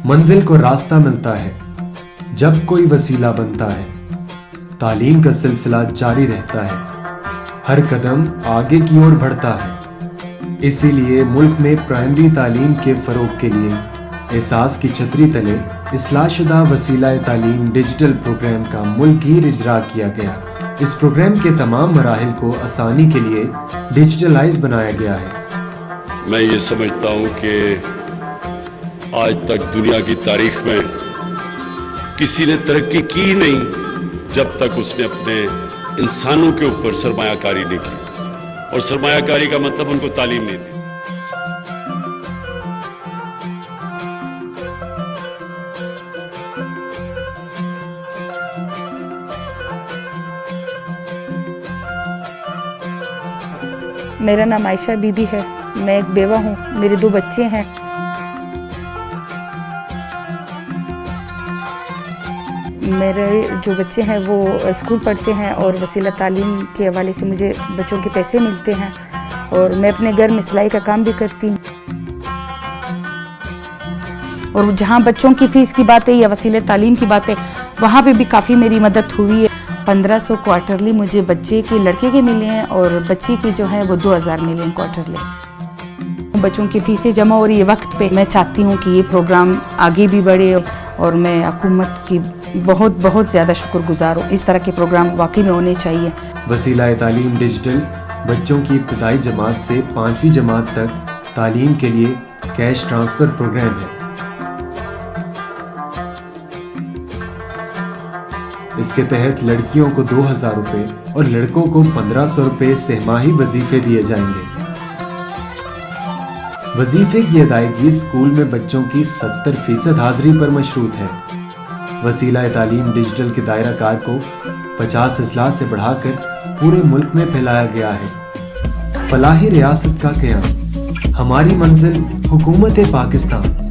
منزل کو راستہ ملتا ہے جب کوئی وسیلہ بنتا ہے. تعلیم کا سلسلہ جاری رہتا ہے, ہر قدم آگے کی اور بڑھتا ہے. اسی لیے ملک میں پرائمری تعلیم کے فروغ کے لیے احساس کی چھتری تلے اصلاح شدہ وسیلہ تعلیم ڈیجیٹل پروگرام کا ملک گیر اجرا کیا گیا. اس پروگرام کے تمام مراحل کو آسانی کے لیے ڈیجیٹلائز بنایا گیا ہے. میں یہ سمجھتا ہوں کہ آج تک دنیا کی تاریخ میں کسی نے ترقی کی نہیں جب تک اس نے اپنے انسانوں کے اوپر سرمایہ کاری نہیں کی, اور سرمایہ کاری کا مطلب ان کو تعلیم نہیں دی. میرا نام عائشہ بی بی ہے, میں ایک بیوہ ہوں, میرے 2 بچے ہیں. میرے جو بچے ہیں وہ اسکول پڑھتے ہیں اور وسیلہ تعلیم کے حوالے سے مجھے بچوں کے پیسے ملتے ہیں, اور میں اپنے گھر میں سلائی کا کام بھی کرتی ہوں. اور جہاں بچوں کی فیس کی بات ہے یا وسیلہ تعلیم کی بات ہے, وہاں پہ بھی کافی میری مدد ہوئی ہے. 1500 کوارٹرلی مجھے بچے کے لڑکے کے ملے ہیں, اور بچی کی جو ہے وہ 2000 ملے ہیں کوارٹرلی. بچوں کی فیسیں جمع ہو رہی ہے وقت پہ. میں چاہتی ہوں کہ یہ پروگرام آگے بھی بڑھے, اور میں حکومت کی بہت بہت زیادہ شکر گزار ہوں. اس طرح کے پروگرام واقعی میں ہونے چاہیے. وسیلہ تعلیم ڈیجیٹل بچوں کی ابتدائی جماعت سے 5ویں جماعت تک تعلیم کے لیے کیش ٹرانسفر پروگرام ہے. اس کے تحت لڑکیوں کو 2000 روپے اور لڑکوں کو 1500 روپے سہ ماہی وظیفے دیے جائیں گے. وظیفے کی ادائیگی اسکول میں بچوں کی 70% حاضری پر مشروط ہے. وسیلہ تعلیم ڈیجیٹل کے دائرہ کار کو 50 اضلاع سے بڑھا کر پورے ملک میں پھیلایا گیا ہے. فلاحی ریاست کا قیام, ہماری منزل حکومت پاکستان.